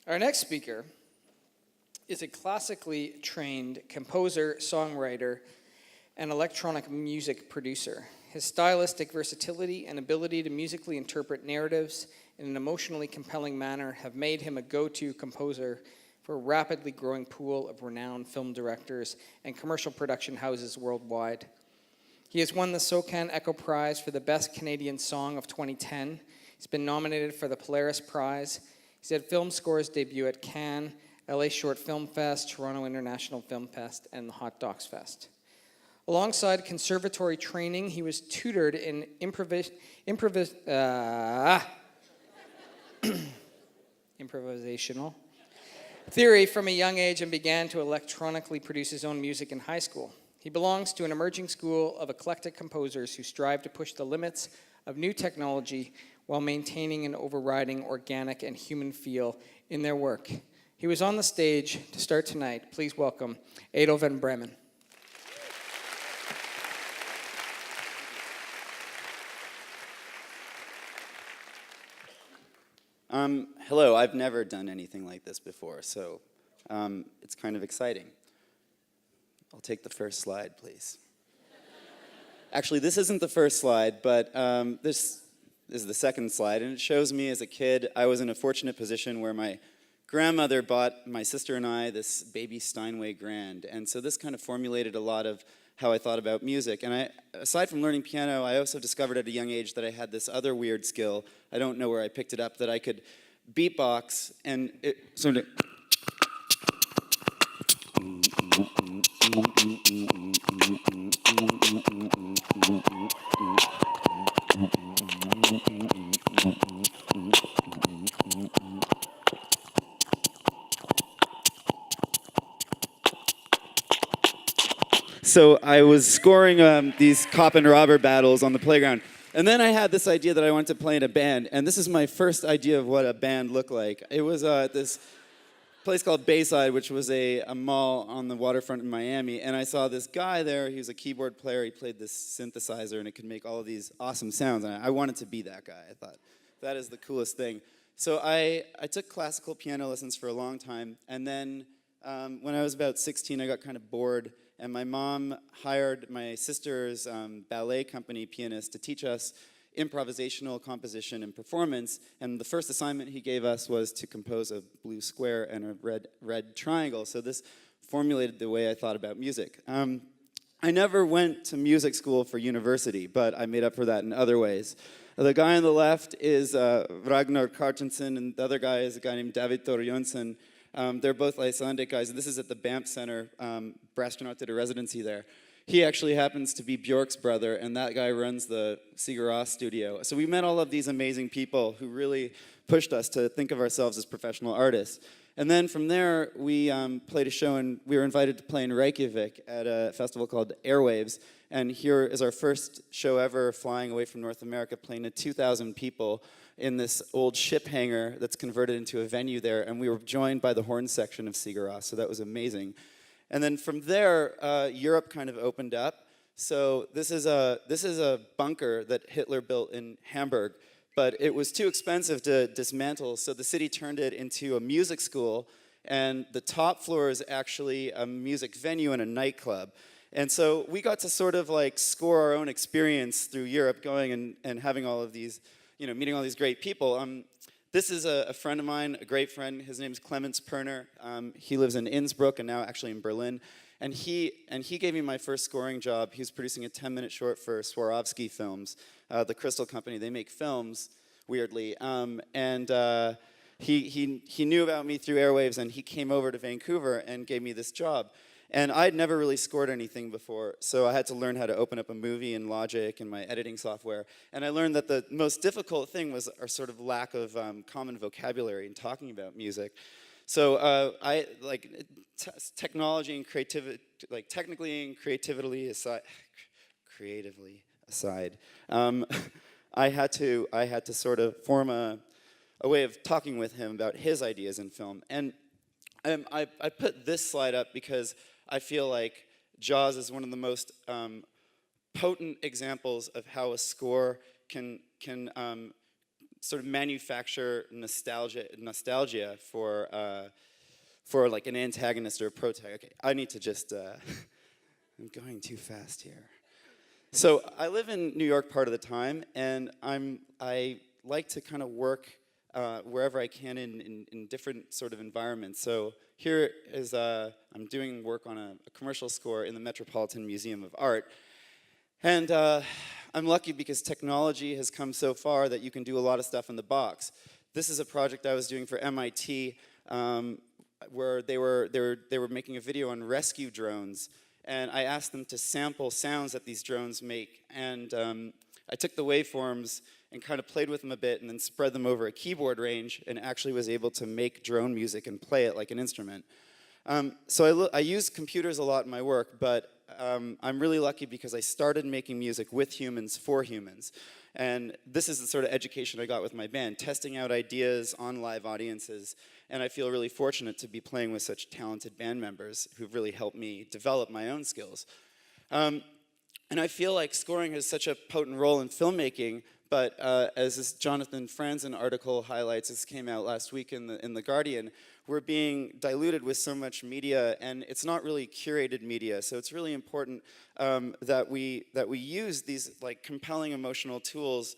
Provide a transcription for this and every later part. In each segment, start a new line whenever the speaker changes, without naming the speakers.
Our next speaker is a classically trained composer, songwriter, and electronic music producer. His stylistic versatility and ability to musically interpret narratives in an emotionally compelling manner have made him a go-to composer for a rapidly growing pool of renowned film directors and commercial production houses worldwide. He has won the SOCAN Echo Prize for the Best Canadian Song of 2010. He's been nominated for the Polaris Prize. He's had film scores debut at Cannes, LA Short Film Fest, Toronto International Film Fest, and the Hot Docs Fest. Alongside conservatory training, he was tutored in improvisational theory from a young age and began to electronically produce his own music in high school. He belongs to an emerging school of eclectic composers who strive to push the limits of new technology while maintaining an overriding organic and human feel in their work. He was on the stage to start tonight. Please welcome Edo Van Breemen.
Hello, I've never done anything like this before, so it's kind of exciting. I'll take the first slide, please. Actually, this isn't the first slide, but this is the second slide, and it shows me as a kid, I was in a fortunate position where my grandmother bought my sister and I this baby Steinway Grand, and so this kind of formulated a lot of how I thought about music. And aside from learning piano, I also discovered at a young age that I had this other weird skill, I don't know where I picked it up, that I could beatbox, and it sort of... So I was scoring these cop and robber battles on the playground. And then I had this idea that I wanted to play in a band. And this is my first idea of what a band looked like. It was at this place called Bayside, which was a mall on the waterfront in Miami. And I saw this guy there. He was a keyboard player. He played this synthesizer, and it could make all of these awesome sounds. And I wanted to be that guy. I thought, that is the coolest thing. So I took classical piano lessons for a long time. And then when I was about 16, I got kind of bored. And my mom hired my sister's ballet company pianist to teach us improvisational composition and performance. And the first assignment he gave us was to compose a blue square and a red triangle. So this formulated the way I thought about music. I never went to music school for university, but I made up for that in other ways. The guy on the left is Ragnar Karstensen, and the other guy is a guy named David Torjonsson. They're both Icelandic guys, and this is at the Banff Center. Brastronaut did a residency there. He actually happens to be Bjork's brother, and that guy runs the Sigur Rós studio. So we met all of these amazing people who really pushed us to think of ourselves as professional artists. And then from there, we played a show, and we were invited to play in Reykjavik at a festival called Airwaves. And here is our first show ever flying away from North America, playing to 2,000 people in this old ship hangar that's converted into a venue there, and we were joined by the horn section of Sigur Rós, so that was amazing. And then from there, Europe kind of opened up. So this is a bunker that Hitler built in Hamburg, but it was too expensive to dismantle, so the city turned it into a music school, and the top floor is actually a music venue and a nightclub. And so we got to sort of like score our own experience through Europe, going and having all of these, meeting all these great people. This is a friend of mine, a great friend. His name's Clemens Perner. He lives in Innsbruck and now actually in Berlin. And he gave me my first scoring job. He was producing a 10-minute short for Swarovski Films, the Crystal Company. They make films, weirdly. He knew about me through Airwaves, and he came over to Vancouver and gave me this job. And I'd never really scored anything before, so I had to learn how to open up a movie in Logic and my editing software. And I learned that the most difficult thing was our sort of lack of common vocabulary in talking about music. So technology and creativity, technically and creatively aside, I had to sort of form a way of talking with him about his ideas in film. And I put this slide up because I feel like Jaws is one of the most potent examples of how a score can sort of manufacture nostalgia for like an antagonist or a protagonist. Okay, I need to just, I'm going too fast here. So I live in New York part of the time, and I like to kind of work wherever I can in different sort of environments. So here is, I'm doing work on a commercial score in the Metropolitan Museum of Art. And I'm lucky because technology has come so far that you can do a lot of stuff in the box. This is a project I was doing for MIT where they were making a video on rescue drones. And I asked them to sample sounds that these drones make. And I took the waveforms and kind of played with them a bit and then spread them over a keyboard range and actually was able to make drone music and play it like an instrument. So I use computers a lot in my work, but I'm really lucky because I started making music with humans for humans. And this is the sort of education I got with my band, testing out ideas on live audiences. And I feel really fortunate to be playing with such talented band members who've really helped me develop my own skills. And I feel like scoring has such a potent role in filmmaking, but as this Jonathan Franzen article highlights, this came out last week in the Guardian, we're being diluted with so much media, and it's not really curated media. So it's really important that we use these like compelling emotional tools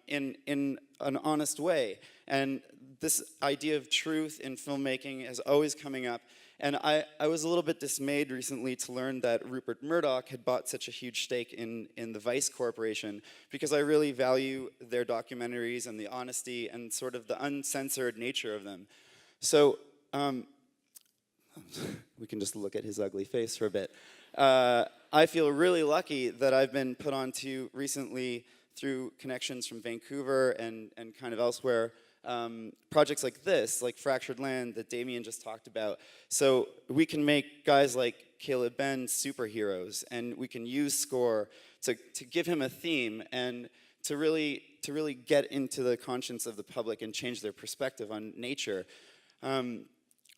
in an honest way. And this idea of truth in filmmaking is always coming up. And I was a little bit dismayed recently to learn that Rupert Murdoch had bought such a huge stake in the Vice Corporation, because I really value their documentaries and the honesty and sort of the uncensored nature of them. So we can just look at his ugly face for a bit. I feel really lucky that I've been put onto recently through connections from Vancouver and kind of elsewhere, projects like this, like Fractured Land that Damien just talked about. So we can make guys like Caleb Ben superheroes, and we can use score to give him a theme and to really get into the conscience of the public and change their perspective on nature.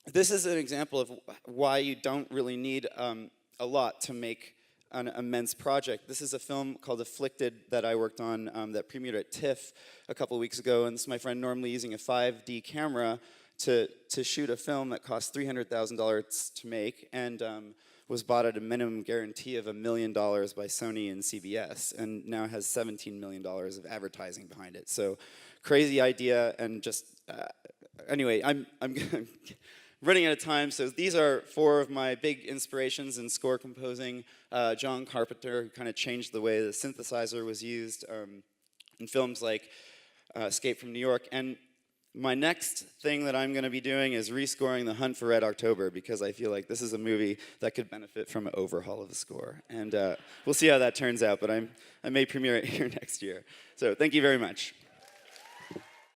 This is an example of why you don't really need a lot to make an immense project. This is a film called Afflicted that I worked on that premiered at TIFF a couple weeks ago, and this is my friend normally using a 5D camera to shoot a film that cost $300,000 to make and was bought at a minimum guarantee of $1 million by Sony and CBS, and now has $17 million of advertising behind it. So crazy idea, and just anyway, I'm running out of time, so these are 4 of my big inspirations in score composing. John Carpenter, who kind of changed the way the synthesizer was used in films like Escape from New York. And my next thing that I'm going to be doing is rescoring The Hunt for Red October, because I feel like this is a movie that could benefit from an overhaul of the score. And we'll see how that turns out, but I may premiere it here next year. So thank you very much.